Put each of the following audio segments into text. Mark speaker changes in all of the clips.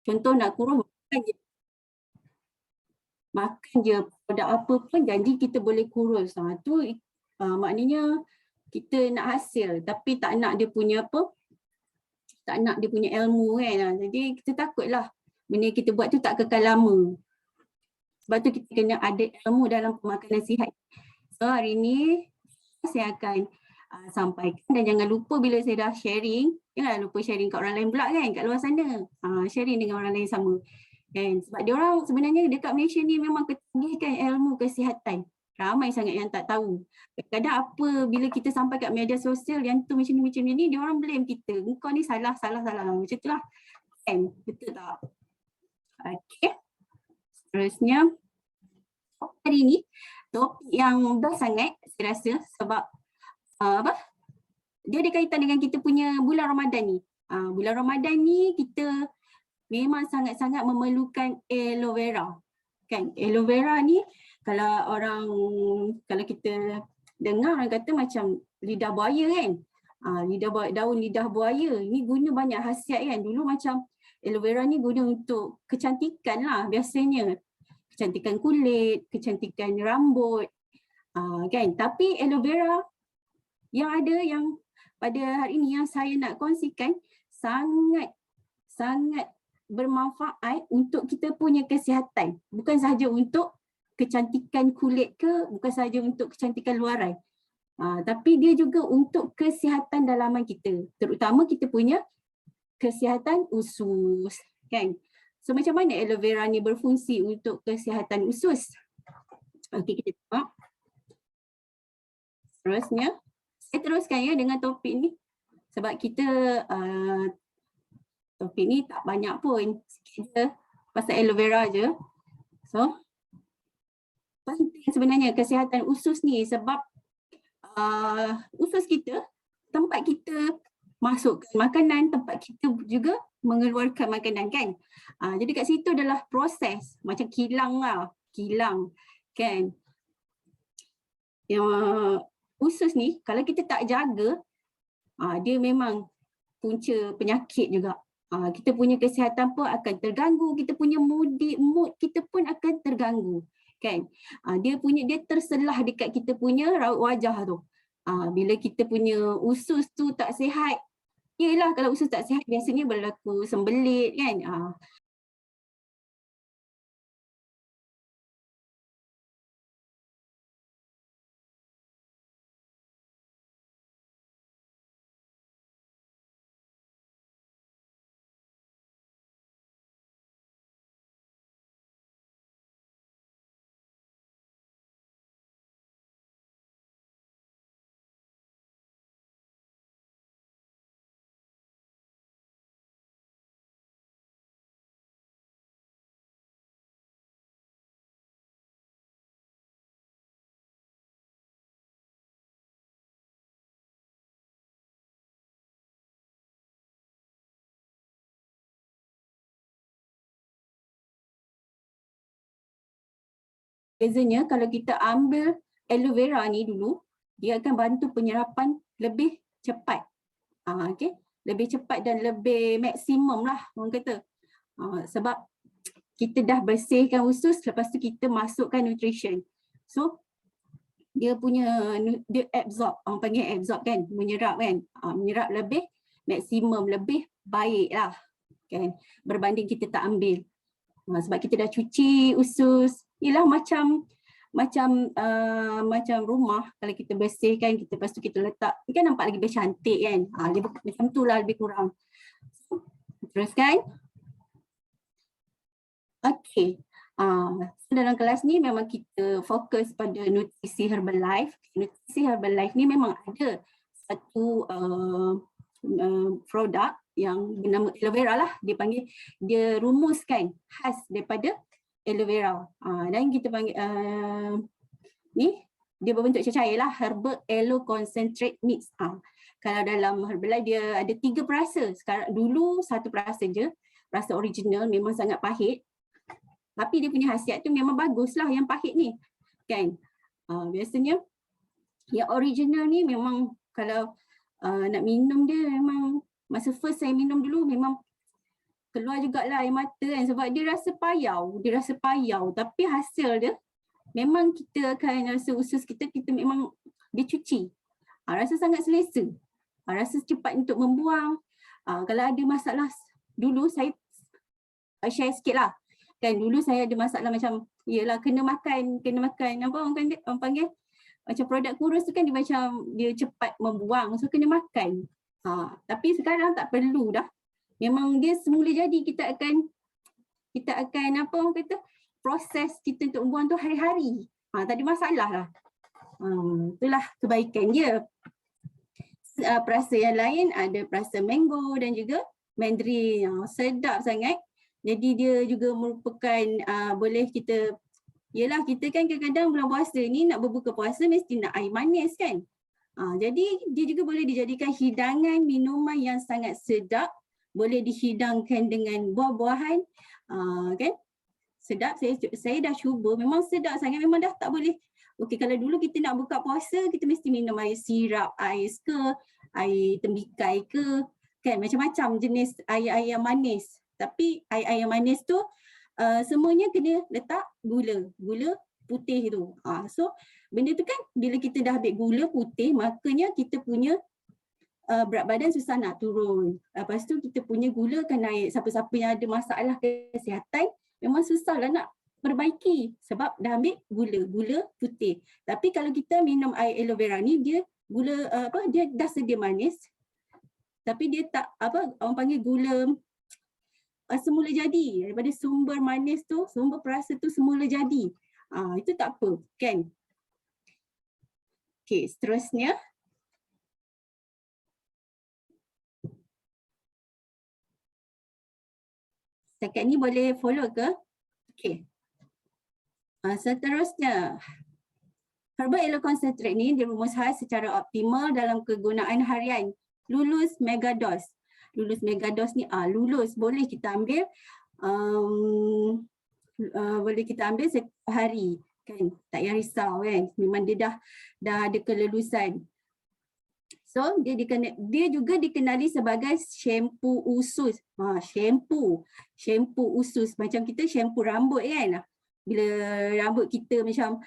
Speaker 1: Contoh nak kurus, makan je produk apa pun janji kita boleh kurus. Tu maknanya kita nak hasil tapi tak nak dia punya apa, tak nak dia punya ilmu kan. Jadi kita takutlah benda kita buat tu tak kekal lama. Sebab tu kita kena ada ilmu dalam pemakanan sihat. So hari ni saya akan sampaikan, dan jangan lupa bila saya dah sharing, jangan lupa sharing kat orang lain pula kan, kat luar sana. Sharing dengan orang lain sama. Kan? Sebab dia orang sebenarnya dekat Malaysia ni memang ketinggikan ilmu kesihatan. Ramai sangat yang tak tahu. Kadang-kadang apa bila kita sampai kat media sosial yang tu macam ni, dia orang blame kita. Kau ni salah. Macam tu lah. Kan? Betul tak? Okay. Seterusnya, hari ni topik yang best sangat saya rasa sebab dia ada kaitan dengan kita punya bulan Ramadan ni. Bulan Ramadan ni kita memang sangat-sangat memerlukan aloe vera. Kan? Aloe vera ni kalau kita dengar orang kata macam lidah buaya kan. Daun lidah buaya ni guna banyak khasiat kan. Dulu macam aloe vera ni guna untuk kecantikan lah biasanya. Kecantikan kulit, kecantikan rambut. Kan? Tapi aloe vera yang ada yang pada hari ini yang saya nak kongsikan sangat bermanfaat untuk kita punya kesihatan. Bukan sahaja untuk kecantikan kulit ke, bukan sahaja untuk kecantikan luaran. Tapi dia juga untuk kesihatan dalaman kita. Terutama kita punya kesihatan usus. Kan? So macam mana aloe vera ni berfungsi untuk kesihatan usus? Okey, kita tengok. Seterusnya, saya teruskan ya dengan topik ni. Sebab kita topik ni tak banyak pun. Sikit je pasal aloe vera je. So, penting sebenarnya kesihatan usus ni sebab usus kita, tempat kita masukkan makanan, tempat kita juga mengeluarkan makanan kan. Jadi kat situ adalah proses macam kilang lah. Kilang kan. Yang usus ni kalau kita tak jaga, dia memang punca penyakit juga. Kita punya kesihatan pun akan terganggu, kita punya mood kita pun akan terganggu. Kan? Dia terselah dekat kita punya raut wajah tu. Bila kita punya usus tu tak sihat, yelah kalau usus tak sihat biasanya berlaku sembelit kan. Bezanya kalau kita ambil aloe vera ni dulu, dia akan bantu penyerapan lebih cepat. Okay? Lebih cepat dan lebih maksimum lah orang kata. Sebab kita dah bersihkan usus, lepas tu kita masukkan nutrition. So, dia absorb, orang panggil absorb kan, menyerap kan. Menyerap lebih maksimum, lebih baik lah. Kan? Berbanding kita tak ambil. Sebab kita dah cuci usus, ialah macam rumah kalau kita bersihkan, kita lepas tu kita letak, kan nampak lagi bercantik kan. Dia macam tu lah lebih kurang. Teruskan. Okay. Dalam kelas ni memang kita fokus pada nutrisi Herbalife. Nutrisi Herbalife ni memang ada satu produk yang bernama aloe vera lah. Dia rumuskan khas daripada aloe vera. Dan kita panggil ni dia berbentuk cair lah, herbal aloe concentrate mix. Kalau dalam Herbalife dia ada 3 perasa. Sekarang dulu 1 perasa je. Rasa original memang sangat pahit. Tapi dia punya khasiat tu memang bagus lah yang pahit ni. Kan? Biasanya yang original ni memang kalau nak minum dia memang masa first saya minum dulu memang keluar jugalah air mata kan sebab dia rasa payau, tapi hasil dia memang kita akan rasa usus kita memang dia cuci. Rasa sangat selesa. Rasa cepat untuk membuang. Kalau ada masalah, dulu saya share sikit lah. Kan dulu saya ada masalah macam, yelah kena makan apa orang panggil, macam produk kurus tu kan dia macam, dia cepat membuang, so kena makan. Tapi sekarang tak perlu dah. Memang dia semula jadi, kita akan apa orang kata, proses kita untuk membuang tu hari-hari. Tak ada masalah lah. Itulah kebaikan dia. Perasa yang lain ada perasa mango dan juga mandarin. Sedap sangat. Jadi dia juga merupakan boleh kita, yelah kita kan kadang-kadang bulan puasa ni nak berbuka puasa mesti nak air manis kan. Jadi dia juga boleh dijadikan hidangan minuman yang sangat sedap. Boleh dihidangkan dengan buah-buahan. Kan? Sedap, saya dah cuba, memang sedap sangat, memang dah tak boleh. Okey, kalau dulu kita nak buka puasa, kita mesti minum air sirap, ais ke, air tembikai ke, kan macam-macam jenis air-air yang manis. Tapi air-air yang manis tu semuanya kena letak gula putih tu. So benda tu kan bila kita dah ambil gula putih, makanya kita punya berat badan susah nak turun. Lepas tu kita punya gula akan naik. Siapa-siapa yang ada masalah kesihatan memang susah lah nak perbaiki sebab dah ambil gula putih. Tapi kalau kita minum air aloe vera ni, dia gula dia dah sedia manis. Tapi dia tak orang panggil gula semula jadi, daripada sumber manis tu, sumber perasa tu semula jadi. Itu tak apa kan. Okey, seterusnya setakat ni boleh follow ke? Okey. Seterusnya, herbal aloe concentrate ni dirumuskan secara optimal dalam kegunaan harian. Lulus megados. Lulus megados ni lulus boleh kita ambil setiap hari kan, tak payah risau kan, memang dia dah ada kelulusan. So dia juga dikenali sebagai shampoo usus. Shampoo usus, macam kita shampoo rambut kan, bila rambut kita macam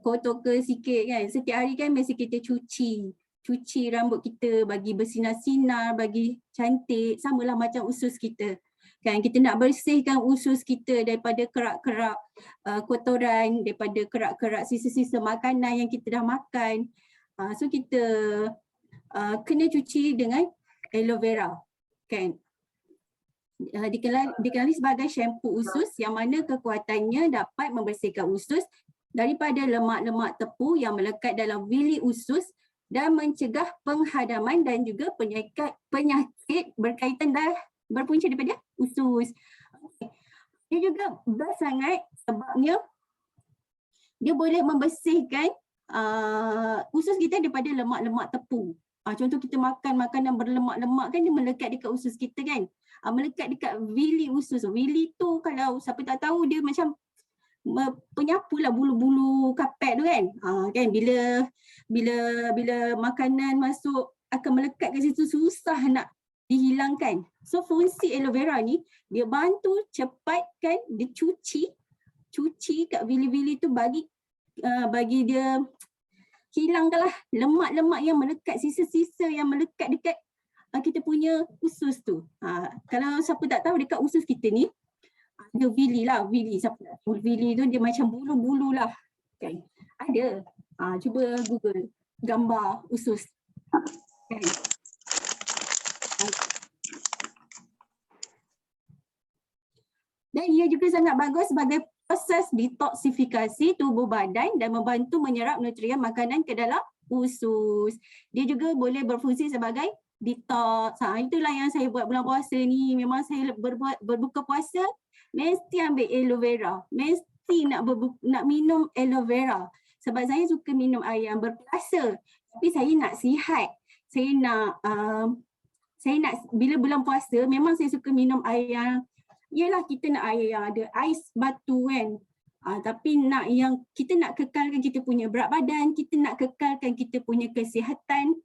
Speaker 1: kotor ke sikit kan, setiap hari kan mesti kita cuci rambut kita bagi bersinar-sinar, bagi cantik. Samalah macam usus kita kan, kita nak bersihkan usus kita daripada kerak-kerak kotoran, daripada kerak-kerak sisa-sisa makanan yang kita dah makan. So kita kena cuci dengan aloe vera kan. Dikenali sebagai shampoo usus yang mana kekuatannya dapat membersihkan usus daripada lemak-lemak tepu yang melekat dalam bilik usus dan mencegah penghadaman dan juga penyakit berkaitan berpunca daripada usus. Dia juga best sangat sebabnya dia boleh membersihkan usus kita daripada lemak-lemak tepu. Contoh kita makan makanan berlemak-lemak kan, dia melekat dekat usus kita kan. Melekat dekat bilik usus. Bilik tu kalau siapa tak tahu, dia macam penyapulah bulu-bulu kapet tu kan. Kan bila makanan masuk akan melekat kat situ, susah nak dihilangkan. So fungsi aloe vera ni dia bantu cepatkan, dia cuci kat bilik-bilik tu bagi dia hilangkanlah lemak-lemak yang melekat, sisa-sisa yang melekat dekat kita punya usus tu. Kalau siapa tak tahu, dekat usus kita ni ada vili. Siapa tak tahu vili tu, dia macam bulu-bulu lah kan. Ada. Cuba Google gambar usus kan. Dan ia juga sangat bagus sebagai proses detoksifikasi tubuh badan dan membantu menyerap nutrien makanan ke dalam usus. Dia juga boleh berfungsi sebagai detox. Itulah yang saya buat bulan puasa ni. Memang saya berbuka puasa mesti ambil aloe vera. Mesti nak minum aloe vera. Sebab saya suka minum air yang berperasa. Tapi saya nak sihat. Saya nak bila bulan puasa memang saya suka minum air yang, yelah kita nak air yang ada ais batu kan. Tapi kita nak kekalkan kita punya berat badan, kita nak kekalkan kita punya kesihatan.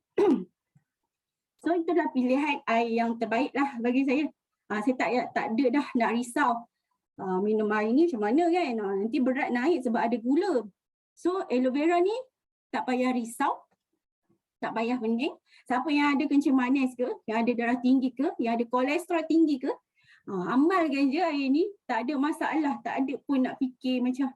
Speaker 1: So itulah pilihan air yang terbaik lah bagi saya. saya tak ada dah nak risau minum air ni macam mana kan, nanti berat naik sebab ada gula. So aloe vera ni tak payah risau, tak payah pening. Siapa yang ada kencing manis ke, yang ada darah tinggi ke, yang ada kolesterol tinggi ke, amalkan je air ni, tak ada masalah, tak ada pun nak fikir macam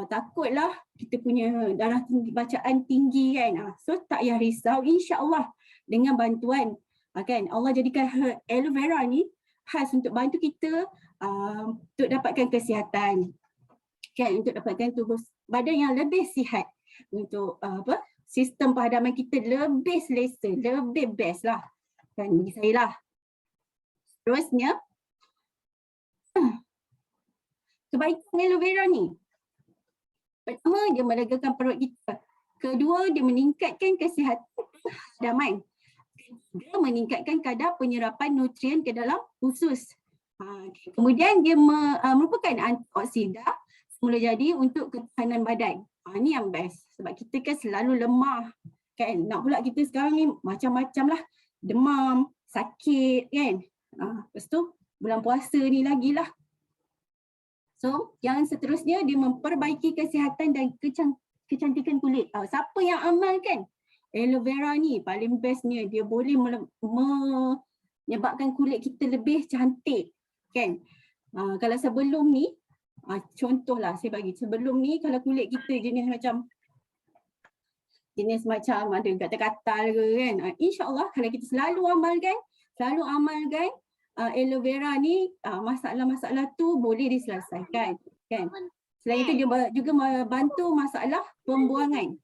Speaker 1: takutlah kita punya darah tinggi, bacaan tinggi kan. So tak payah risau, insya-Allah dengan bantuan kan Allah jadikan aloe vera ni khas untuk bantu kita untuk dapatkan kesihatan kan, untuk dapatkan tubuh badan yang lebih sihat, untuk sistem pahadaman kita lebih selesa, lebih best lah kan, bagi saya lah. Terusnya kebaikan aloe vera ni, pertama dia melegakan perut kita, kedua dia meningkatkan kesihatan pahadaman, dia meningkatkan kadar penyerapan nutrien ke dalam usus. Kemudian dia merupakan antioksida semula jadi untuk ketahanan badan. Ni yang best sebab kita kan selalu lemah kan. Nak pula kita sekarang ni macam-macam lah, demam, sakit kan. Lepas tu bulan puasa ni lagi lah. So yang seterusnya dia memperbaiki kesihatan dan kecantikan kulit. Siapa yang amalkan aloe vera ni paling bestnya, dia boleh menyebabkan kulit kita lebih cantik kan. Kalau sebelum ni, contohlah saya bagi, sebelum ni kalau kulit kita jenis macam ada gatal-gatal ke kan, insya-Allah kalau kita selalu amalkan aloe vera ni, masalah-masalah tu boleh diselesaikan kan. Selain itu dia juga membantu masalah pembuangan.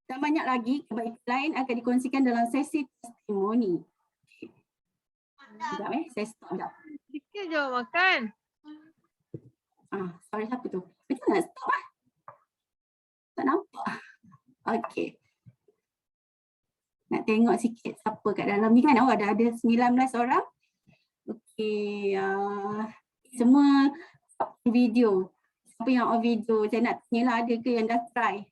Speaker 1: Dan banyak lagi kebaikan lain akan dikongsikan dalam sesi testimoni. Sekejap saya stop sekejap.
Speaker 2: Sikit je makan.
Speaker 1: Sorry, siapa tu? Macam nak stop lah? Tak nampak. Okay. Nak tengok sikit siapa kat dalam ni kan. Ada 19 orang. Okay. Semua video. Siapa yang on video? Saya nak tanya lah, ada ke yang dah try?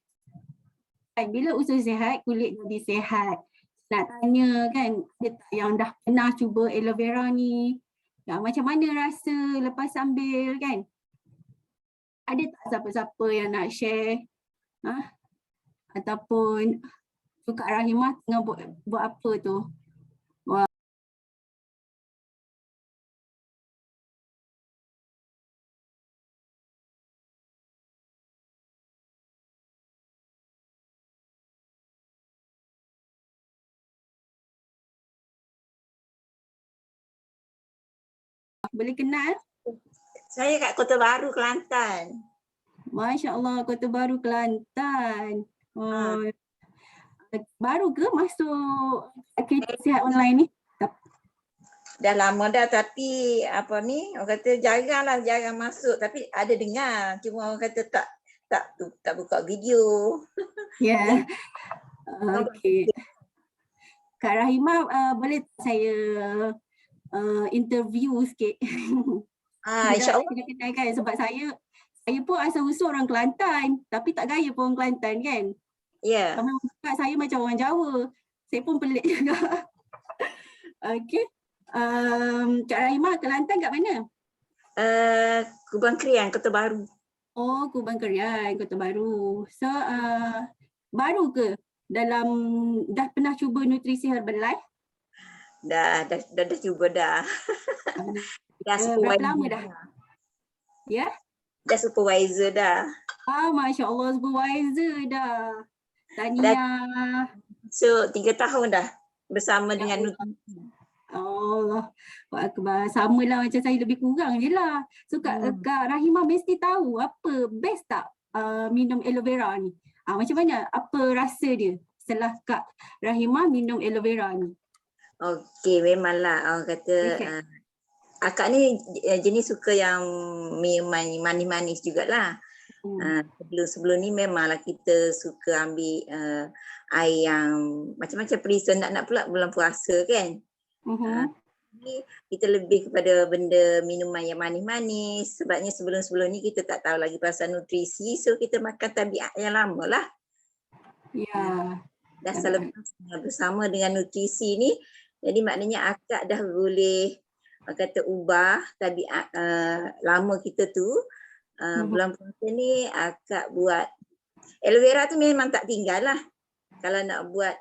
Speaker 1: Bila usus sihat, kulit jadi sihat. Nak tanya kan, ada tak yang dah pernah cuba aloe vera ni? Macam mana rasa lepas ambil kan? Ada tak siapa-siapa yang nak share? Ataupun Kak Rahimah tengah buat apa tu? Boleh kenal?
Speaker 3: Saya kat Kota Baru, Kelantan.
Speaker 1: Masya Allah, Kota Baru, Kelantan. Baru ke masuk aktiviti sihat online ni?
Speaker 3: Dah lama dah, tapi apa ni, orang kata jarang masuk, tapi ada dengar. Cuma orang kata tak buka video.
Speaker 1: Ya. Okey. Kak Rahimah, boleh saya interview sikit?
Speaker 3: InsyaAllah.
Speaker 1: Kita kenalkan sebab saya pun asal usul orang Kelantan, tapi tak gaya pun orang Kelantan kan.
Speaker 3: Ya.
Speaker 1: Sama saya macam orang Jawa. Saya pun pelik juga. Okey. Kak Rahimah, Kelantan kat mana?
Speaker 3: Kubang Krian, Kota Baru.
Speaker 1: Oh, Kubang Krian, Kota Baru. So, baru ke dalam, dah pernah cuba nutrisi Herbalife?
Speaker 3: Dah cuba dah. Dah
Speaker 1: berapa lama dah? Ya?
Speaker 3: Dah supervisor dah.
Speaker 1: Masya Allah, supervisor dah. Tahniah.
Speaker 3: So 3 tahun dah bersama dengan nutrisi.
Speaker 1: Allah, sama lah macam saya, lebih kurang je lah. So Kak Rahimah mesti tahu apa best tak minum aloe vera ni? Macam mana? Apa rasa dia setelah Kak Rahimah minum aloe vera ni?
Speaker 3: Okey, memanglah orang kata akak ni jenis suka yang minuman manis-manis jugalah. Sebelum ni memanglah kita suka ambil air yang macam-macam perisa nak pula bulan puasa kan. Kita lebih kepada benda minuman yang manis-manis sebabnya sebelum ni kita tak tahu lagi pasal nutrisi, so kita makan tabiat yang lama lah.
Speaker 1: Ya.
Speaker 3: Dah selepas bersama dengan nutrisi ni, Jadi maknanya akak dah boleh kata ubah tabiat lama kita tu. Bulan puasa ni akak buat aloe vera tu memang tak tinggal lah. Kalau nak buat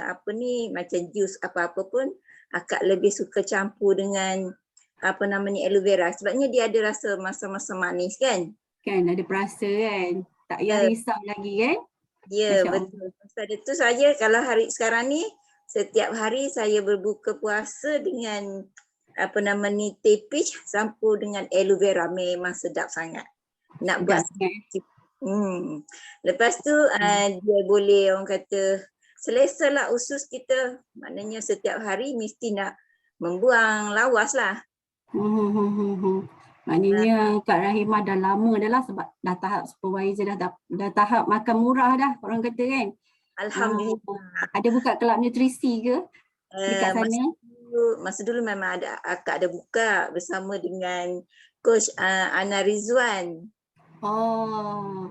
Speaker 3: apa ni macam jus apa-apa pun akak lebih suka campur dengan apa namanya aloe vera sebabnya dia ada rasa masa-masa manis kan.
Speaker 1: Kan ada perasa kan. Tak payah risau lagi kan.
Speaker 3: Ya,
Speaker 1: Masya
Speaker 3: betul. Pasal itu saya kalau hari sekarang ni setiap hari saya berbuka puasa dengan apa nama ni teh peach campur dengan aloe vera, memang sedap sangat. Nak buat lepas tu dia boleh orang kata selesa lah usus kita. Maknanya setiap hari mesti nak membuang lawas lah.
Speaker 1: Maknanya Kak Rahimah dah lama dah lah sebab dah tahap supervisor, dah tahap makan murah dah orang kata kan.
Speaker 3: Alhamdulillah.
Speaker 1: Ada buka kelab nutrisi ke dekat sana?
Speaker 3: Masa dulu memang ada, akak ada buka bersama dengan Coach Ana Rizwan.
Speaker 1: Oh.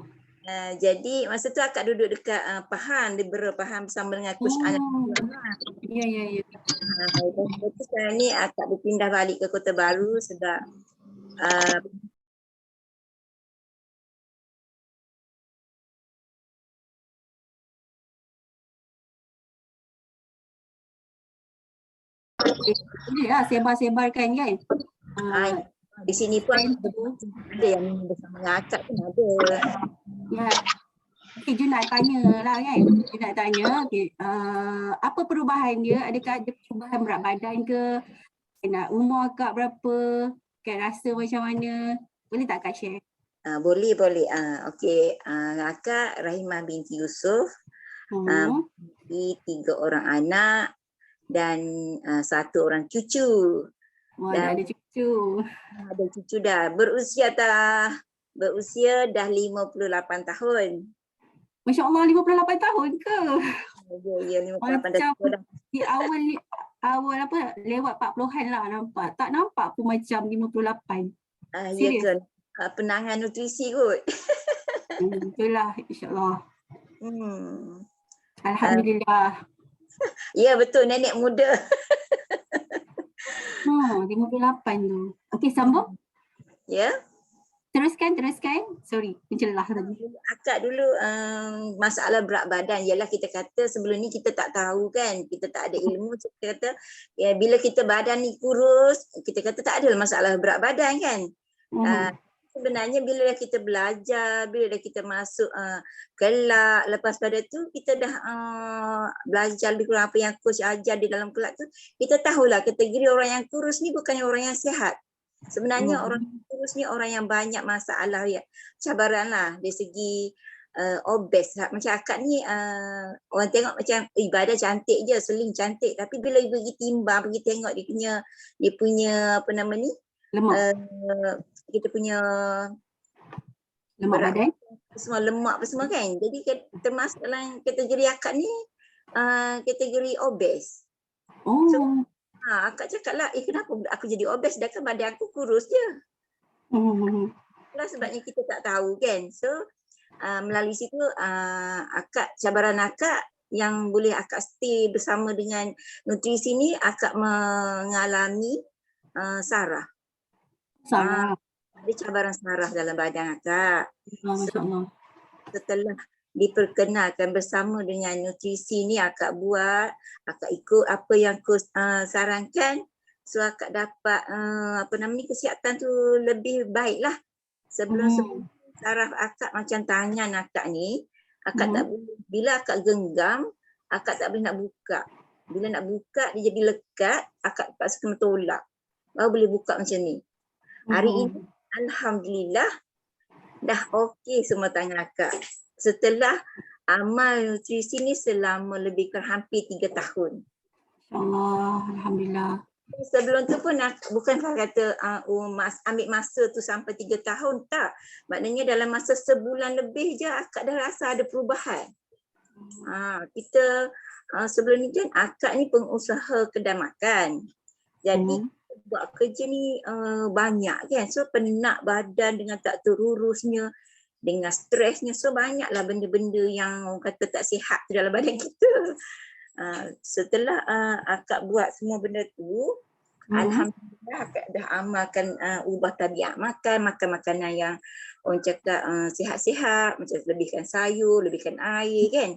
Speaker 3: Jadi masa tu akak duduk dekat Pahang, Libera Pahang bersama dengan Coach Ana Rizwan lah.
Speaker 1: Ya.
Speaker 3: Lepas tu sekarang ni akak berpindah balik ke Kota Baru sebab
Speaker 1: boleh lah sebar-sebarkan kan.
Speaker 3: Di sini pun ada yang bersama dengan akak pun ada.
Speaker 1: Ya. Okay, Jun nak tanya lah kan. Jun nak tanya, apa perubahan dia? Adakah ada perubahan berat badan ke? Nak umur akak berapa? Kan rasa macam mana? Boleh tak Kak share?
Speaker 3: Boleh. Okey, akak Rahimah binti Yusof. 3 orang anak dan 1 orang cucu.
Speaker 1: Wah, dah ada cucu.
Speaker 3: Ada cucu dah. Berusia dah 58 tahun.
Speaker 1: Masya Allah 58 tahun ke?
Speaker 3: Ya, 58 tahun dah.
Speaker 1: Di awal apa lewat 40-an lah nampak. Tak nampak pun macam 58.
Speaker 3: Ya ke? Penangan nutrisi kot.
Speaker 1: Itulah insyaAllah. Alhamdulillah.
Speaker 3: Ya betul, nenek muda.
Speaker 1: 58 tu. Okey, sambung.
Speaker 3: Ya.
Speaker 1: Teruskan. Sorry, mencelah tadi.
Speaker 3: Akak dulu masalah berat badan ialah kita kata sebelum ni kita tak tahu kan, kita tak ada ilmu, kita kata ya bila kita badan ni kurus, kita kata tak ada masalah berat badan kan. Sebenarnya bila dah kita belajar, bila dah kita masuk kelab, lepas pada tu kita dah belajar lebih kurang apa yang coach ajar di dalam kelab tu, kita tahulah kategori orang yang kurus ni bukannya orang yang sihat. Sebenarnya orang yang kurus ni orang yang banyak masalah ya, cabaran lah dari segi obes. Macam akak ni orang tengok macam badan cantik je, seling cantik, tapi bila pergi timbang, pergi tengok dia punya apa nama ni? Lemak. Kita punya
Speaker 1: lemak badan.
Speaker 3: Semua lemak apa semua kan. Jadi termasuk dalam kategori akak ni kategori obes. So, akak cakap lah, kenapa aku jadi obes sedangkan badan aku kurus je. Itulah sebabnya kita tak tahu kan. So melalui situ cabaran akak yang boleh akak stay bersama dengan nutrisi ni, akak mengalami saraf. Ada cabaran saraf dalam badan akak.
Speaker 1: Masya-Allah.
Speaker 3: Setelah diperkenalkan bersama dengan nutrisi ni akak buat, akak ikut apa yang coach sarankan, so akak dapat apa nama ni, kesihatan tu lebih baik lah. Sebelum saraf akak macam tangan akak ni, akak tak boleh, bila akak genggam, akak tak boleh nak buka. Bila nak buka dia jadi lekat, akak terpaksa kena tolak. Baru boleh buka macam ni. Hari ini alhamdulillah dah okey semua tangan akak. Setelah amal nutrisi ni selama lebih kurang hampir 3 tahun.
Speaker 1: InsyaAllah, alhamdulillah.
Speaker 3: Sebelum tu pun bukan kata ambil masa tu sampai 3 tahun, tak. Maknanya dalam masa sebulan lebih je akak dah rasa ada perubahan. Kita sebelum ni kan akak ni pengusaha kedai makan. Jadi buat kerja ni banyak kan. So penat badan dengan tak terurusnya, dengan stresnya. So banyaklah benda-benda yang orang kata tak sihat dalam badan kita. Setelah akak buat semua benda tu, alhamdulillah akak dah amalkan ubah tabiat makan makanan yang orang cakap sihat-sihat, macam lebihkan sayur, lebihkan air kan.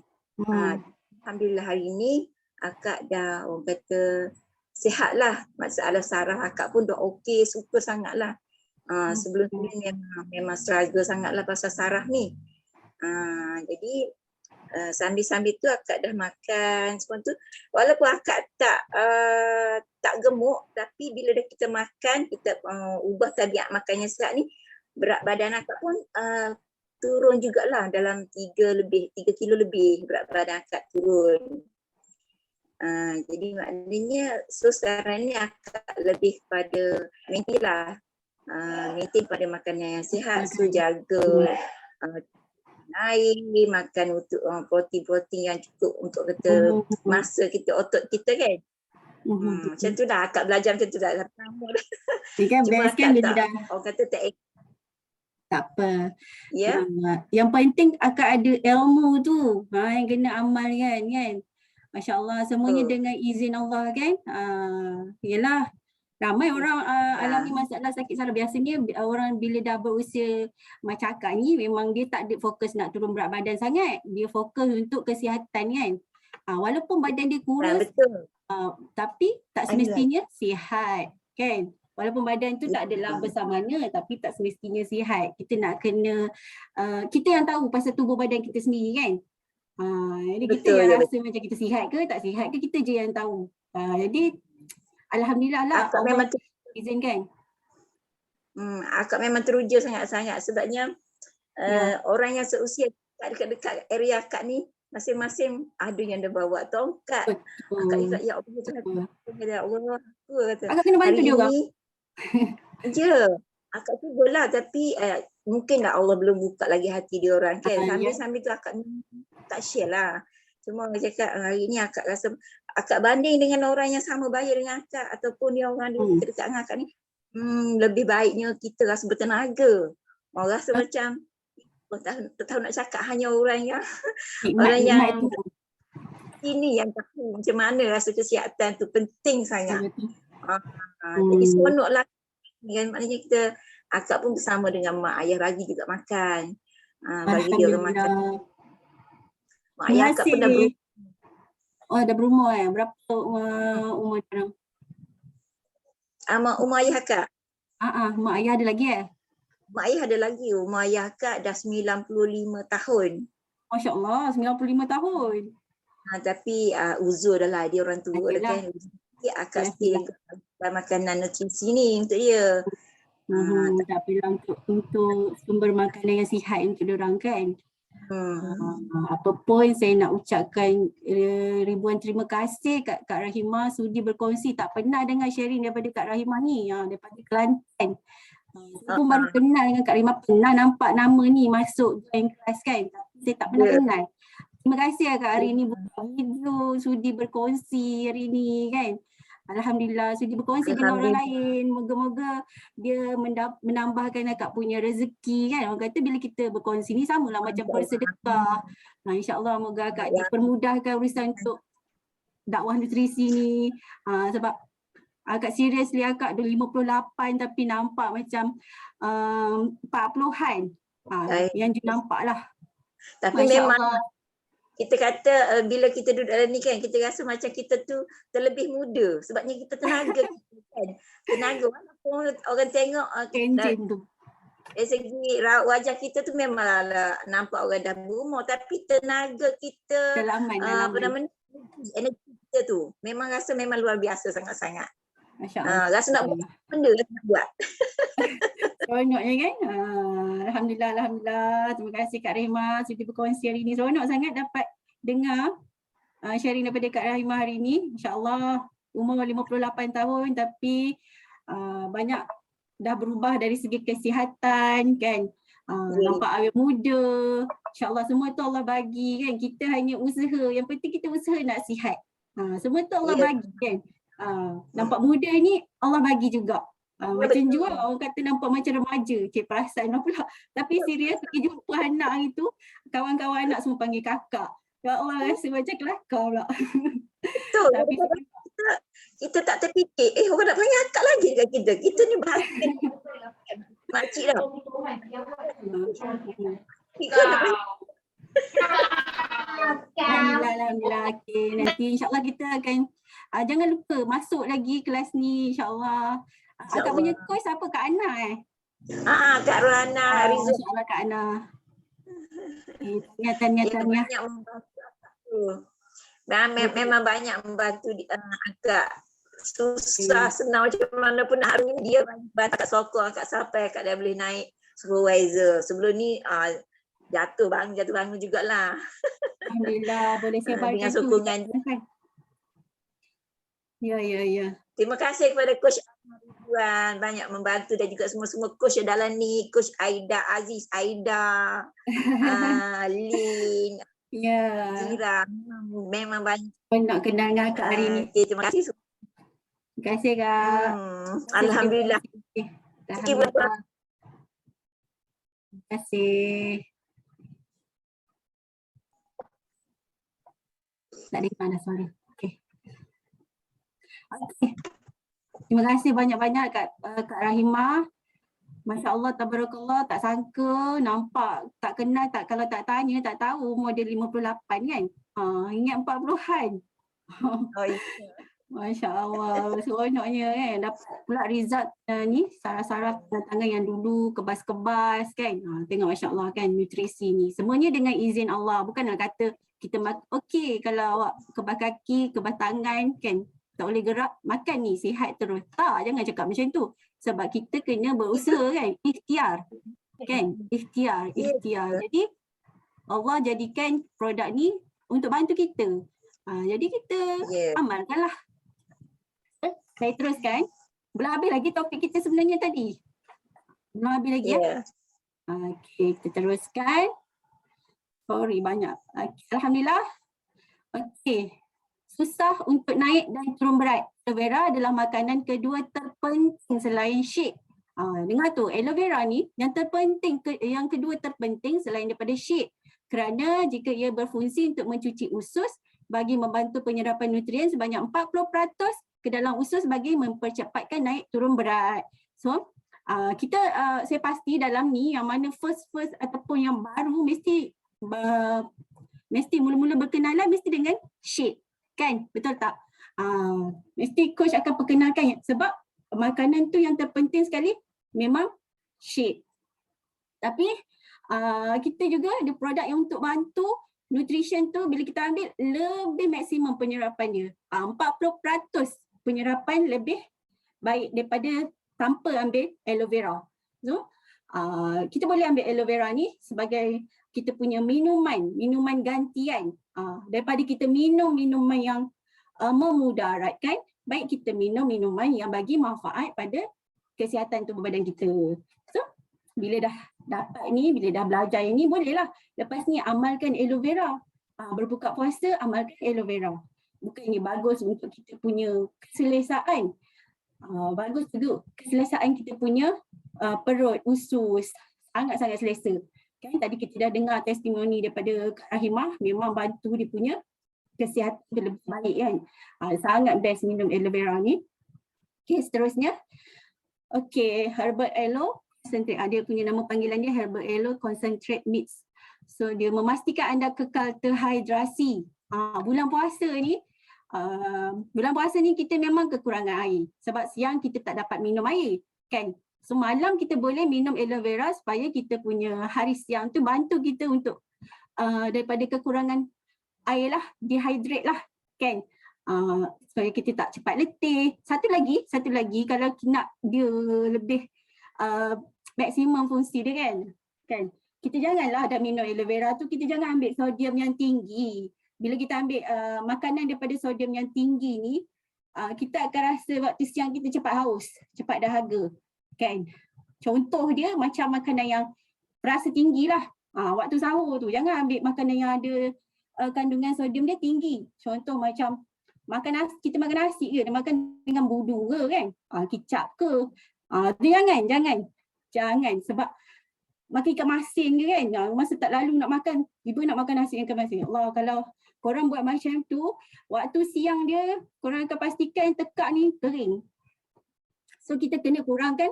Speaker 3: Alhamdulillah hari ni akak dah orang kata sihat lah. Masalah saraf akak pun dah okey, suka sangat lah. Sebelum ni memang struggle sangat lah pasal saraf ni. Jadi sambil-sambil tu akak dah makan semua tu. Walaupun akak tak gemuk, tapi bila dah kita makan, kita ubah tabiat makannya sihat ni, berat badan akak pun turun jugalah dalam 3 kilo lebih berat badan akak turun. Jadi maknanya sekarang ni akak lebih pada maintain lah. Maintain pada makanan yang sihat, so jaga air, makan untuk protein-protein yang cukup untuk kata masa kita, otot kita kan. Macam tu dah akak belajar macam tu dah lama dah.
Speaker 1: Kan
Speaker 3: Cuma
Speaker 1: best kan
Speaker 3: akak
Speaker 1: bila dah
Speaker 3: orang kata
Speaker 1: tak apa.
Speaker 3: Ya.
Speaker 1: Yang penting akak ada ilmu tu. Yang kena amal kan. Masya Allah, semuanya dengan izin Allah kan. Yelah, ramai orang alami masalah sakit saraf. Biasanya orang bila dah berusia macam akak ni, memang dia tak ada fokus nak turun berat badan sangat. Dia fokus untuk kesihatan kan. Walaupun badan dia kurus, tapi tak semestinya sihat kan. Walaupun badan tu tak adalah besar mana, tapi tak semestinya sihat. Kita nak kena, kita yang tahu pasal tubuh badan kita sendiri kan. Jadi kita yang rasa macam kita sihat ke tak sihat ke, kita je yang tahu. Jadi alhamdulillah lah
Speaker 3: akak
Speaker 1: Allah
Speaker 3: memang
Speaker 1: izinkan.
Speaker 3: Akak memang teruja sangat-sangat sebabnya orang yang seusia dekat-dekat area akak ni, masing-masing ada yang dah bawa tongkat. Akak cakap, ya Allah, ya Allah, apa kata.
Speaker 1: Akak kena bantu dia orang.
Speaker 3: Ya, akak cubalah tapi mungkinlah Allah belum buka lagi hati dia orang kan. Sambil-sambil tu akak tak share lah. Cuma orang cakap hari ni akak rasa, akak banding dengan orang yang sama bayar dengan akak ataupun yang orang dekat dengan akak ni, lebih baiknya kita rasa bertenaga. Orang rasa macam tak tahu nak cakap, hanya orang yang ini yang tahu macam mana rasa kesihatan tu penting sangat. Jadi seronoklah kan, maknanya kita, akak pun bersama dengan mak ayah bagi juga makan. Bagi dia orang makan. Mak ayah akak pun dah berumur.
Speaker 1: Dah berumur Berapa umur dia orang?
Speaker 3: Umur ayah akak?
Speaker 1: Mak ayah ada lagi
Speaker 3: Mak ayah ada lagi. Umur ayah akak dah 95 tahun.
Speaker 1: Masya Allah, 95 tahun.
Speaker 3: Tapi uzur dah lah, dia orang tua dah kan. Akak still makanan nutrisi ni untuk dia.
Speaker 1: Tapi lah untuk sumber makanan yang sihat untuk diorang kan. Apapun saya nak ucapkan ribuan terima kasih Kak Rahimah sudi berkongsi. Tak pernah dengar sharing daripada Kak Rahimah ni, daripada Kelantan. Saya pun baru kenal dengan Kak Rahimah, pernah nampak nama ni masuk join kelas kan. Saya tak pernah kenal. Terima kasih Kak hari ni buka video, sudi berkongsi hari ni kan. Alhamdulillah sudi berkongsi dengan orang lain. Moga-moga dia menambahkan akak punya rezeki kan. Orang kata bila kita berkongsi ni samalah macam bersedekah. InsyaAllah moga akak dipermudahkan urusan untuk dakwah nutrisi ni. Sebab akak seriously akak dah 58 tapi nampak macam 40-an. Yang dia nampak lah.
Speaker 3: Tapi memang kita kata bila kita duduk dalam ni kan, kita rasa macam kita tu terlebih muda sebabnya kita tenaga kan. Tenaga walaupun orang tengok dari segi wajah kita tu memanglah nampak orang dah berumur, tapi tenaga kita energi kita tu memang rasa memang luar biasa sangat-sangat. Rasa nak buat benda nak buat.
Speaker 1: Seronoknya kan. Alhamdulillah. Terima kasih Kak Rahimah sudi berkongsi hari ni. Seronok sangat dapat dengar sharing daripada Kak Rahimah hari ni. InsyaAllah umur 58 tahun tapi banyak dah berubah dari segi kesihatan kan. Nampak awet muda. InsyaAllah semua tu Allah bagi kan. Kita hanya usaha. Yang penting kita usaha nak sihat. Semua tu Allah bagi kan. Nampak muda ni Allah bagi juga. Macam juga orang kata nampak macam remaja. Perasan pula. Tapi serius pergi jumpa anak itu, kawan-kawan anak semua panggil kakak. Ya Allah, rasa macam kelakar pula.
Speaker 3: Betul.
Speaker 1: Tapi
Speaker 3: Kita tak terfikir, orang nak panggil akak lagi dekat kita. Kita ni bahasa makcik dah. Kita nak panggil.
Speaker 1: Alhamdulillah. Okay. Nanti insyaAllah kita akan jangan lupa masuk lagi kelas ni insyaAllah. Akak punya course apa Kak Ana
Speaker 3: Kak Rohana Rizal.
Speaker 1: InsyaAllah Kak Ana. Tanya.
Speaker 3: Banyak membantu aku. Memang banyak membantu akak. Susah senang macam mana pun hari ni dia bantu akak sokong akak sampai akak dah boleh naik supervisor. Sebelum ni jatuh bangun jugalah.
Speaker 1: Alhamdulillah boleh sebarkan
Speaker 3: dengan sokongan
Speaker 1: tu. Ya.
Speaker 3: Terima kasih kepada Coach Ridwan, banyak membantu dan juga semua coach dalam ni, Coach Aida Aziz, Aida, Lin, Zira, memang banyak.
Speaker 1: Nak kenal dengan Kak hari ni.
Speaker 3: Okay, terima kasih.
Speaker 1: Terima kasih Kak.
Speaker 3: Alhamdulillah.
Speaker 1: Terima kasih. Tak ada mana, sorry. Okay. Terima kasih banyak-banyak Kak Rahimah. Masya Allah, tabarakallah, tak sangka, nampak, tak kenal, kalau tak tanya, tak tahu umur dia 58 kan. Ingat 40-an. Masya Allah, seronoknya kan. Dapat pula result ni, saraf-saraf tangan yang dulu kebas-kebas kan. Tengok Masya Allah kan, nutrisi ni. Semuanya dengan izin Allah, bukan nak kata kita okey kalau awak kebas kaki, kebas tangan kan, tak boleh gerak, makan ni sihat terus. Tak, jangan cakap macam tu. Sebab kita kena berusaha kan, ikhtiar. Kan, ikhtiar. Jadi Allah jadikan produk ni untuk bantu kita. Jadi kita amalkanlah. Saya teruskan. Belum habis lagi topik kita sebenarnya tadi. Belum habis lagi ya. Okey, kita teruskan. Sorry banyak. Alhamdulillah. Okey. Susah untuk naik dan turun berat. Aloe vera adalah makanan kedua terpenting selain shake. Dengar tu, aloe vera ni yang terpenting, yang kedua terpenting selain daripada shake. Kerana jika ia berfungsi untuk mencuci usus bagi membantu penyerapan nutrien sebanyak 40% ke dalam usus bagi mempercepatkan naik turun berat. So, saya pasti dalam ni yang mana first ataupun yang baru mesti mula-mula berkenalan mesti dengan shake. Kan? Betul tak? Mesti coach akan perkenalkan sebab makanan tu yang terpenting sekali memang shake. Tapi kita juga ada produk yang untuk bantu nutrition tu bila kita ambil lebih maksimum penyerapannya. 40% penyerapan lebih baik daripada tanpa ambil aloe vera. So, kita boleh ambil aloe vera ni sebagai kita punya minuman gantian. Daripada kita minum minuman yang memudaratkan, baik kita minum minuman yang bagi manfaat pada kesihatan tubuh badan kita. So, bila dah dapat ni, bila dah belajar ini, bolehlah lepas ni amalkan aloe vera. Berbuka puasa, amalkan aloe vera. Bukannya bagus untuk kita punya keselesaan. Bagus juga keselesaan kita punya perut, usus, sangat-sangat selesa. Kan tadi kita dah dengar testimoni daripada Kak Rahimah, memang bantu dia punya kesihatan lebih baik kan. Sangat best minum aloe vera ni. Okay, seterusnya. Okay, herbal aloe concentrate. Dia punya nama panggilan dia herbal aloe concentrate mix. So dia memastikan anda kekal terhidrasi. Bulan puasa ni kita memang kekurangan air. Sebab siang kita tak dapat minum air kan. So malam kita boleh minum aloe vera supaya kita punya hari siang tu bantu kita untuk daripada kekurangan air lah, dehydrate lah kan. Supaya kita tak cepat letih. Satu lagi kalau nak dia lebih maksimum fungsi dia kan. Kita janganlah dah minum aloe vera tu, kita jangan ambil sodium yang tinggi. Bila kita ambil makanan daripada sodium yang tinggi ni, kita akan rasa waktu siang kita cepat haus, cepat dahaga. Kan? Contoh dia macam makanan yang rasa tinggi lah. Waktu sahur tu jangan ambil makanan yang ada kandungan sodium dia tinggi. Contoh macam kita makan nasi ke, dia makan dengan budu ke kan, kicap ke. Jangan sebab makan ikan masin ke kan. Masa tak lalu nak makan, ibu nak makan nasi ikan masin. Allah, kalau korang buat macam tu, waktu siang dia, korang akan pastikan tekak ni kering. So kita kena kurangkan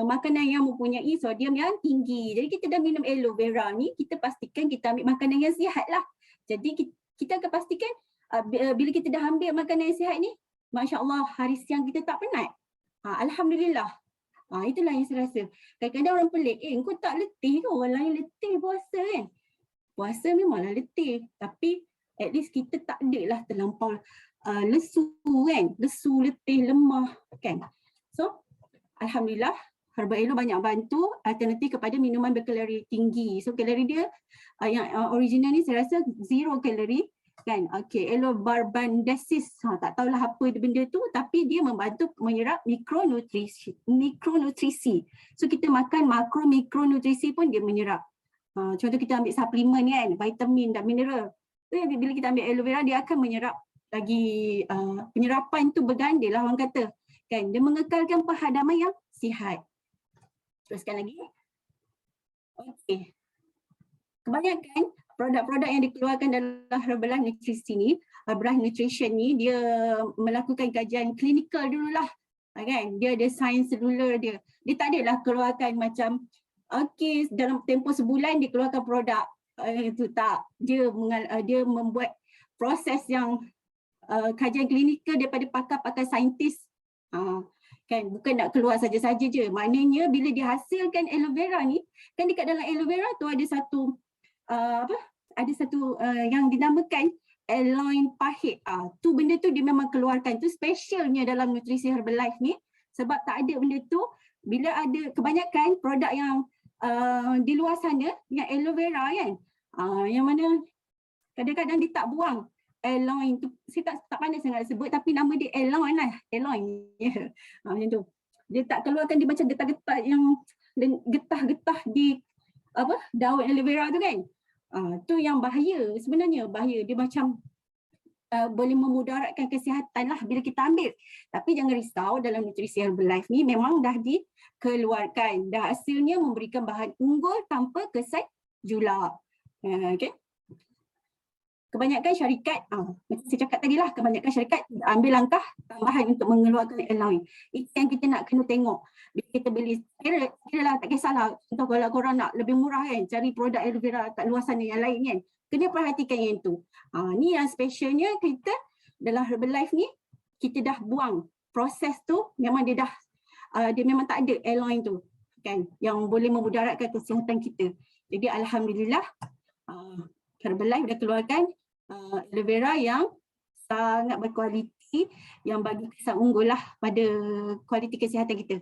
Speaker 1: makanan yang mempunyai sodium yang tinggi. Jadi kita dah minum aloe vera ni, kita pastikan kita ambil makanan yang sihat lah. Jadi kita akan pastikan bila kita dah ambil makanan yang sihat ni, Masya Allah, hari siang kita tak penat. Alhamdulillah. Itulah yang saya rasa. Kadang-kadang orang pelik, kau tak letih ke? Orang lain letih puasa kan? Puasa memanglah letih. Tapi at least kita tak ada lah terlampau lesu kan? Lesu, letih, lemah kan? So, Alhamdulillah, Herba Elo banyak bantu alternatif kepada minuman berkalori tinggi. So kalori dia yang original ni saya rasa 0 kalori kan. Okay, Elo Barbandensis, tak tahulah apa benda tu, tapi dia membantu menyerap mikronutrisi. So kita makan makro mikronutrisi pun dia menyerap. Contoh kita ambil suplemen kan, vitamin dan mineral. So bila kita ambil aloe vera, dia akan menyerap lagi, penyerapan tu berganda lah orang kata. Kan, dia mengekalkan penghadaman yang sihat. Teruskan lagi. Okey. Kebanyakan produk-produk yang dikeluarkan dalam Herbalife Nutrisi ni, Herbalife Nutrition ni, dia melakukan kajian klinikal dululah. Kan? Dia ada sains seluler dia. Dia tak adalah keluarkan macam okey dalam tempoh sebulan dia keluarkan produk. Itu tak. Dia membuat proses yang kajian klinikal daripada pakar-pakar saintis. Kan, bukan nak keluar saja-saja je. Maknanya bila dihasilkan aloe vera ni, kan dekat dalam aloe vera tu ada satu yang dinamakan aloin pahit. Tu benda tu dia memang keluarkan. Tu specialnya dalam nutrisi Herbalife ni, sebab tak ada benda tu. Bila ada kebanyakan produk yang di luar sana yang aloe vera kan, yang mana kadang-kadang dia tak buang aloin tu, saya tak pandai sangat sebut, tapi nama dia aloin lah, aloin. Macam tu. Dia tak keluarkan, dia macam getah-getah yang getah-getah di daun aloe vera tu kan. Tu yang bahaya, sebenarnya bahaya. Dia macam boleh memudaratkan kesihatan lah bila kita ambil. Tapi jangan risau, dalam nutrisi Herbalife ni memang dah dikeluarkan. Dah hasilnya memberikan bahan unggul tanpa kesan julak. Okay. Kebanyakan syarikat, macam saya cakap tadi lah, kebanyakan syarikat ambil langkah tambahan untuk mengeluarkan aloe. Itu yang kita nak kena tengok. Bila kita beli, kira lah, tak kisahlah. Contoh kalau korang nak lebih murah kan, cari produk aloe vera kat luar sana yang lain kan. Kena perhatikan yang tu. Ni yang specialnya kita dalam Herbalife ni, kita dah buang proses tu, memang dia dah, dia memang tak ada aloe tu kan, yang boleh memudaratkan kesihatan kita. Jadi Alhamdulillah, Herbalife dah keluarkan aloe vera yang sangat berkualiti, yang bagi kesan unggul lah pada kualiti kesihatan kita.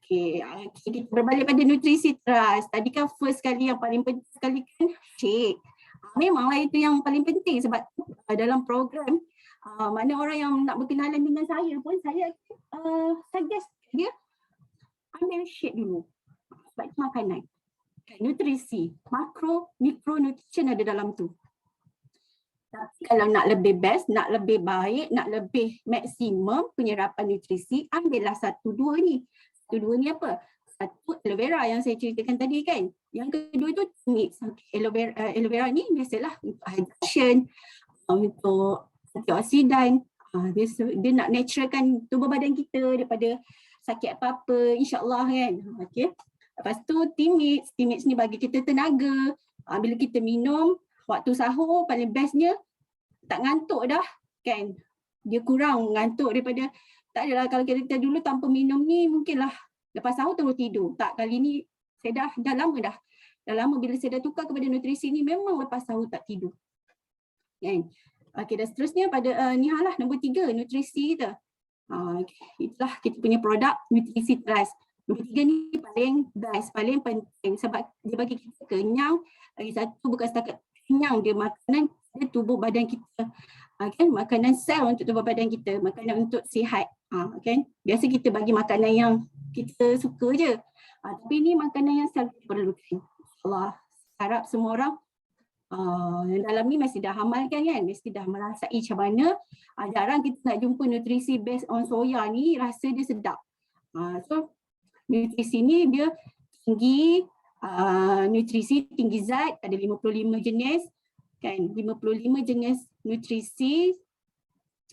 Speaker 1: Okay, kita berbalik pada nutrisi trust. Tadi kan first sekali, yang paling penting sekali kan shake. Memanglah itu yang paling penting sebab dalam program, mana orang yang nak berkenalan dengan saya pun, saya suggest dia ambil shake dulu. Sebab itu makanan. Nutrisi, makro, mikronutrition ada dalam tu. Tapi kalau nak lebih best, nak lebih baik, nak lebih maksimum penyerapan nutrisi, ambillah 1-2 ni. 1-2 ni apa? Satu, aloe vera yang saya ceritakan tadi kan. Yang kedua tu mix. Aloe vera ni biasalah untuk hydration, untuk antioksidan. Dia nak naturalkan tubuh badan kita daripada sakit apa-apa, insyaAllah kan. Okay. Lepas tu Teammates ni bagi kita tenaga. Bila kita minum, waktu sahur paling bestnya tak ngantuk dah kan. Dia kurang ngantuk daripada, tak adalah kalau kita dulu tanpa minum ni mungkinlah lepas sahur terus tidur. Tak, kali ni saya dah lama dah. Dah lama bila saya dah tukar kepada nutrisi ni memang lepas sahur tak tidur. Kan. Okey, dan seterusnya pada Nihal lah, nombor 3 nutrisi kita. Itulah kita punya produk nutrisi trust. Nombor 3 ni paling best, paling penting sebab dia bagi kita kenyang. Lagi satu, bukan setakat kenyang, dia makanan dia tubuh badan kita. Kan? Makanan sel untuk tubuh badan kita, makanan untuk sihat. Kan? Biasa kita bagi makanan yang kita suka je. Tapi ni makanan yang sel kita perlukan. Allah harap semua orang dalam ni mesti dah amalkan kan, mesti dah merasai macam mana. Jarang kita nak jumpa nutrisi based on soya ni, rasa dia sedap. So nutrisi ni dia tinggi nutrisi tinggi zat, ada 55 jenis kan, 55 jenis nutrisi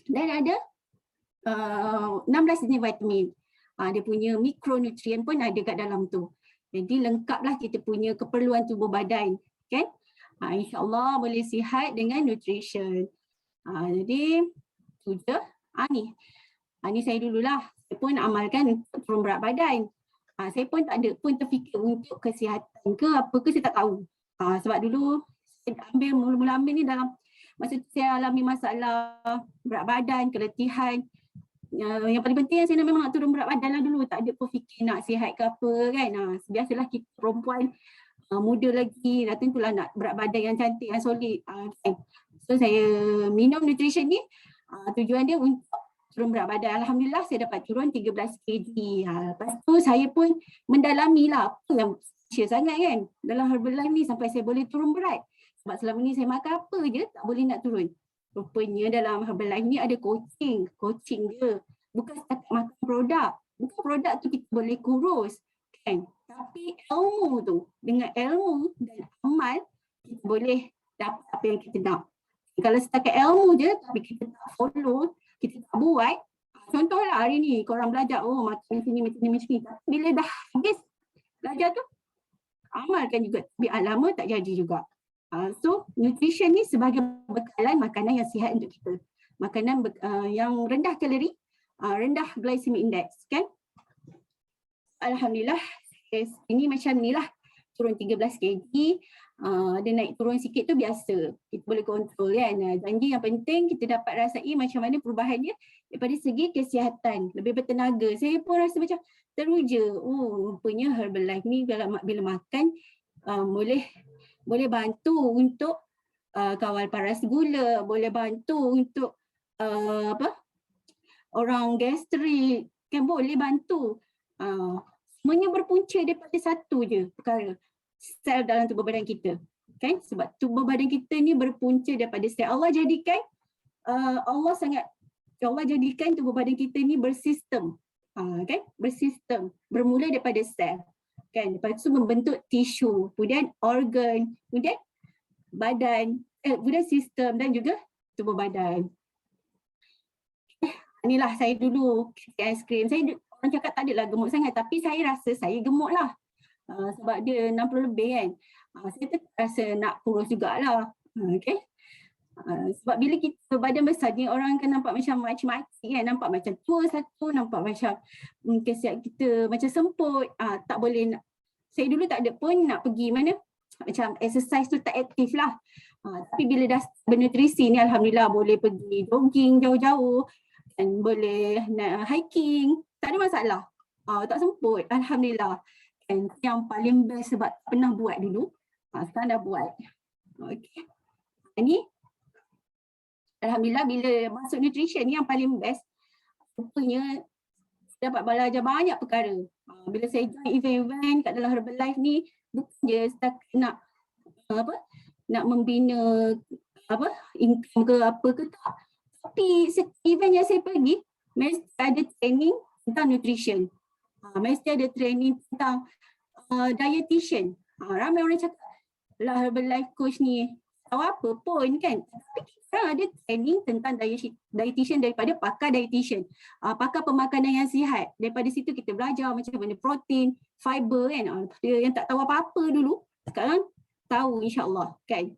Speaker 1: dan ada 16 jenis vitamin. Dia punya mikronutrien pun ada kat dalam tu. Jadi lengkaplah kita punya keperluan tubuh badan kan. InsyaAllah boleh sihat dengan nutrition. Jadi tu je. Ni saya dululah. Saya pun amalkan untuk turun berat badan. Saya pun tak ada pun terfikir untuk kesihatan ke apa ke, saya tak tahu. Sebab dulu saya mula-mula ambil ni dalam masa tu saya alami masalah berat badan, keletihan. Yang paling penting yang saya memang nak turun berat badan lah dulu. Tak ada pun fikir nak sihat ke apa kan. Biasalah kita perempuan muda lagi, dah tentulah nak berat badan yang cantik, yang solid. So saya minum nutrition ni, tujuan dia untuk turun berat badan. Alhamdulillah saya dapat turun 13 kg. Lepas tu saya pun mendalami lah apa yang special sangat kan dalam Herbalife ni sampai saya boleh turun berat. Sebab selama ni saya makan apa je tak boleh nak turun. Rupanya dalam Herbalife ni ada coaching je. Bukan setakat makan produk. Bukan produk tu kita boleh kurus kan. Tapi ilmu tu, dengan ilmu dan amal kita boleh dapat apa yang kita nak. Kalau setakat ilmu je tapi kita tak follow, kita tak buat. Contohlah hari ni korang belajar, macam ni. Tapi bila dah habis belajar tu, amalkan juga. Tapi lama tak jadi juga. So nutrition ni sebagai bekalan makanan yang sihat untuk kita. Makanan yang rendah kalori, rendah glycemic index kan. Alhamdulillah ini macam ni lah, turun 13 kg. Dia naik turun sikit tu biasa, kita boleh kontrol kan. Janji yang penting kita dapat rasai macam mana perubahannya daripada segi kesihatan, lebih bertenaga. Saya pun rasa macam teruja, rupanya Herbalife ni bila makan boleh bantu untuk kawal paras gula, boleh bantu untuk orang gastrik kan, boleh bantu. Semuanya berpunca daripada satu je perkara, sel dalam tubuh badan kita kan. Sebab tubuh badan kita ni berpunca daripada sel. Allah jadikan tubuh badan kita ni bersistem kan, bersistem, bermula daripada sel kan. Lepas tu membentuk tisu, kemudian organ, kemudian badan, kemudian sistem dan juga tubuh badan. Inilah saya dulu aiskrim. Orang cakap tak adalah gemuk sangat, tapi saya rasa saya gemuk lah. Sebab dia 60 lebih kan. Saya tetap rasa nak kurus jugalah. Okay. Sebab bila kita badan besar ni, orang akan nampak macam macam-macam kan. Nampak macam tua satu, nampak macam kesiap kita macam semput. Tak boleh saya dulu tak ada pun nak pergi mana, macam exercise tu tak aktif lah. Tapi bila dah bernutrisi ni, alhamdulillah boleh pergi jogging jauh-jauh dan boleh nak hiking. Tak ada masalah. Tak semput. Alhamdulillah. And yang paling best sebab pernah buat dulu. Sekarang dah buat. Okay. Ini alhamdulillah bila masuk nutrition ni yang paling best. Rupanya dapat belajar banyak perkara. Bila saya join event-event kat dalam Herbalife ni, bukan je setakat nak membina income ke apa ke, tak. Tapi event yang saya pergi mesti ada training tentang nutrition. Mesti ada training tentang dietitian. Ramai orang cakap lah Herbalife coach ni tahu apa pun kan. Tapi kita ada training tentang dietitian daripada pakar dietitian. Pakar pemakanan yang sihat. Daripada situ kita belajar macam mana protein, fiber kan. Yang tak tahu apa-apa dulu, sekarang tahu insyaAllah kan.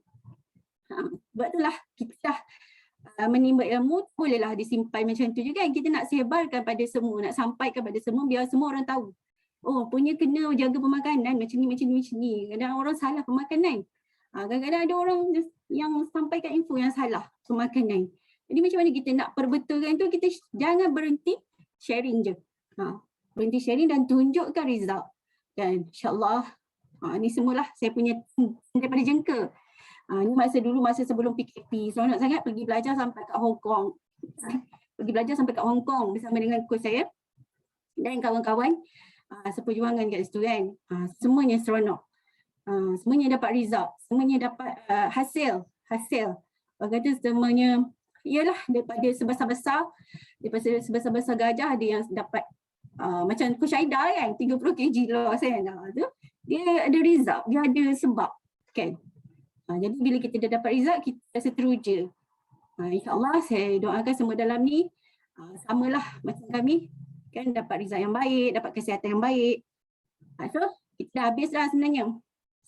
Speaker 1: Sebab itulah kita dah menimba ilmu, bolehlah disimpan macam tu juga kan. Kita nak sebarkan pada semua, nak sampaikan pada semua biar semua orang tahu. Punya kena jaga pemakanan macam ni. Kadang orang salah pemakanan. Kadang-kadang ada orang yang sampaikan info yang salah pemakanan. Jadi macam mana kita nak perbetulkan tu, kita jangan berhenti sharing je. Berhenti sharing dan tunjukkan result. Dan insyaAllah ni semualah saya punya daripada jengka. Ni masa sebelum PKP, seronok sangat pergi belajar sampai kat Hong Kong. Bersama dengan coach saya dan kawan-kawan seperjuangan kat situ kan. Semuanya seronok. Semuanya dapat result, semuanya dapat hasil. Orang kata semuanya, ialah daripada sebesar-besar gajah ada yang dapat macam Coach Aida kan, 30 kg loss kan. dia ada result, dia ada sebab kan. Jadi bila kita dah dapat result, kita rasa teruja. InsyaAllah saya doakan semua dalam ni samalah macam kami kan, dapat result yang baik, dapat kesihatan yang baik. So kita dah habis dah sebenarnya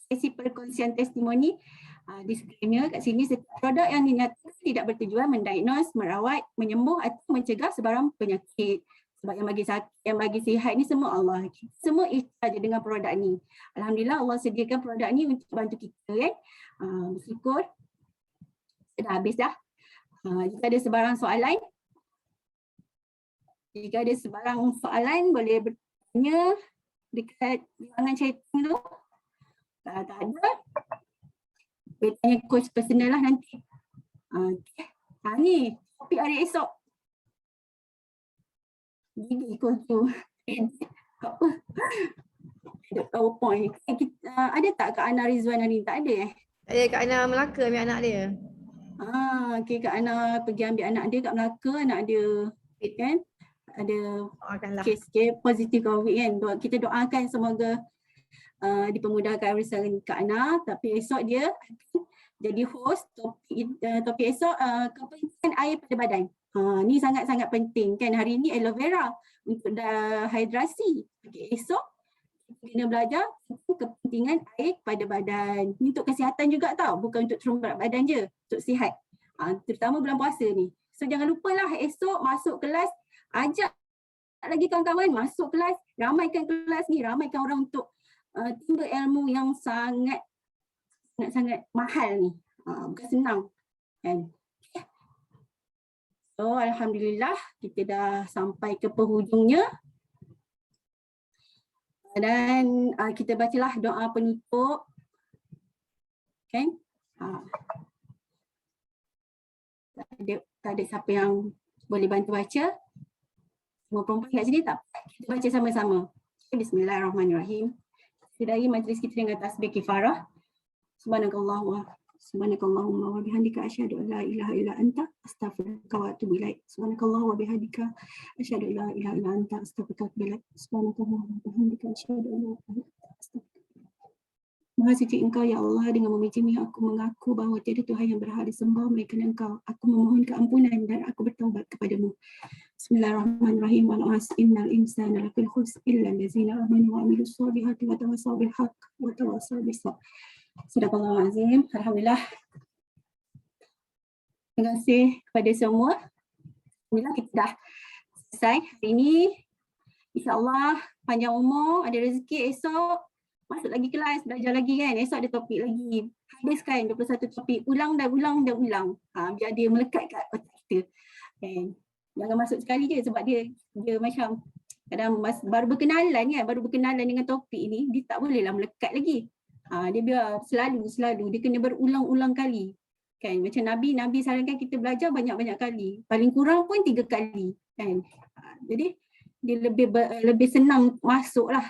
Speaker 1: sesi perkongsian testimoni. Disclaimer kat sini, setiap produk yang dinyatakan tidak bertujuan mendiagnose, merawat, menyembuh atau mencegah sebarang penyakit. Sebab yang bagi sakit, yang bagi sihat ni semua Allah. Semua ikhlas je dengan produk ni. Alhamdulillah Allah sediakan produk ni untuk bantu kita kan. Bersyukur. Dah habis dah. Jika ada sebarang soalan, boleh bertanya dekat ruangan chatting tu. Kalau tak ada, boleh tanya coach personal lah nanti. Ni topik hari esok. Gigi coach tu. Apa? Ada PowerPoint. Ada tak Kak Ana Rizwan hari ni? Tak ada
Speaker 2: Tak ada, Kak Ana Melaka ambil anak dia.
Speaker 1: Okay, Kak Ana pergi ambil anak dia kat Melaka, anak dia kan? Ada kes positif COVID kan. Kita doakan semoga dipermudahkan urusan Kak Ana, tapi esok dia jadi host topik esok kepentingan air pada badan. Ni sangat-sangat penting kan, hari ni aloe vera untuk dehidrasi. Okay, esok kita kena belajar kepentingan air pada badan. Ni untuk kesihatan juga tau, bukan untuk turun berat badan je, untuk sihat. Terutama bulan puasa ni. So jangan lupalah esok masuk kelas, ajak lagi kawan-kawan masuk kelas, ramaikan kelas ni, ramaikan orang untuk timba ilmu yang sangat mahal ni. Bukan senang kan. So alhamdulillah kita dah sampai ke penghujungnya. Dan kita bacalah doa penutup. Kan? Tak ada siapa yang boleh bantu baca. Semua perempuan kat sini tak? Kita baca sama-sama. Bismillahirrahmanirrahim. Dari majlis kita dengan tasbih kifarah. Subhanakallahumma wa bihamdika asyhadu an la ilaha illa anta astaghfiruka wa atubu ilaik. Subhanakallahumma wa bihamdika asyhadu an la ilaha illa anta astaghfiruka wa atubu ilaik. Subhanakallahumma wa bihamdika asyhadu an la ilaha illa anta astaghfiruka. Maha suci Engkau ya Allah, dengan memujimu aku mengaku bahawa tiada Tuhan yang berhak disembah melainkan Engkau. Aku memohon keampunan dan aku bertaubat kepadamu. Bismillahirrahmanirrahim. Wal 'asri innal insana lafii khusr illa allazina amanu wa 'amilus solihati wa tawassaw bil haqq wa tawassaw bis sabr. Sadaqallahul azim. Alhamdulillah. Terima kasih kepada semua. Alhamdulillah kita dah selesai hari ini. InsyaAllah panjang umur, ada rezeki, esok masuk lagi kelas, belajar lagi kan. Esok ada topik lagi. Habiskan 21 topik. Ulang dan ulang dan ulang. Biar dia melekat kat otak kita. Kan. Jangan masuk sekali je sebab dia macam kadang baru berkenalan kan, baru berkenalan dengan topik ni, dia tak bolehlah melekat lagi. Dia biar selalu dia kena berulang-ulang kali. Kan macam Nabi sarankan kita belajar banyak-banyak kali. Paling kurang pun 3 kali kan. Jadi dia lebih senang masuklah.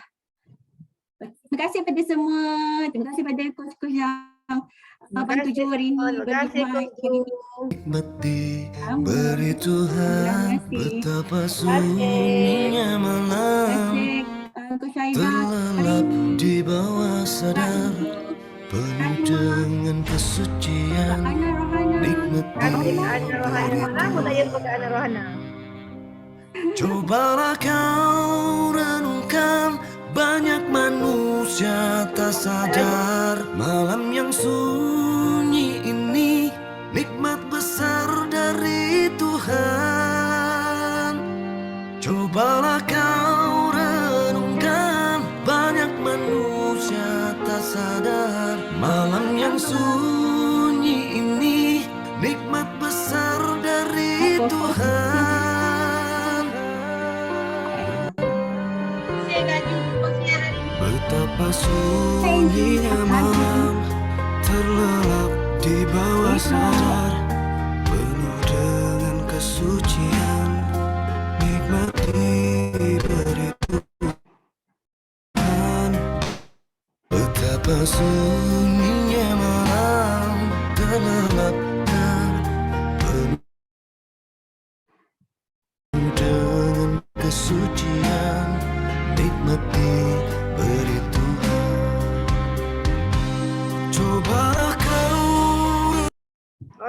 Speaker 1: Terima kasih pada semua. Terima kasih pada coach-coach yang bantu Jo hari ini.
Speaker 2: Terima kasih coach.
Speaker 4: Beri Tuhan betapa sunyinya malam terlelap di bawah sadar penuh dengan kesucian nikmati cobalah kau renungkan banyak manusia tak sadar malam yang sunyi ini nikmat besar dari Tuhan. Cobalah kau renungkan banyak manusia tak sadar malam yang sunyi ini nikmat besar dari Tuhan. Betapa sunyinya malam terlelap di bawah sadar penuh dengan kesucian nikmati beri Tuhan. Betapa sunyinya malam terlelap dan penuh dengan kesucian nikmati beri Tuhan. Cobalah kau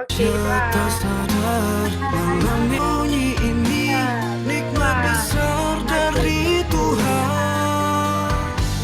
Speaker 2: Okey, bye.
Speaker 4: atas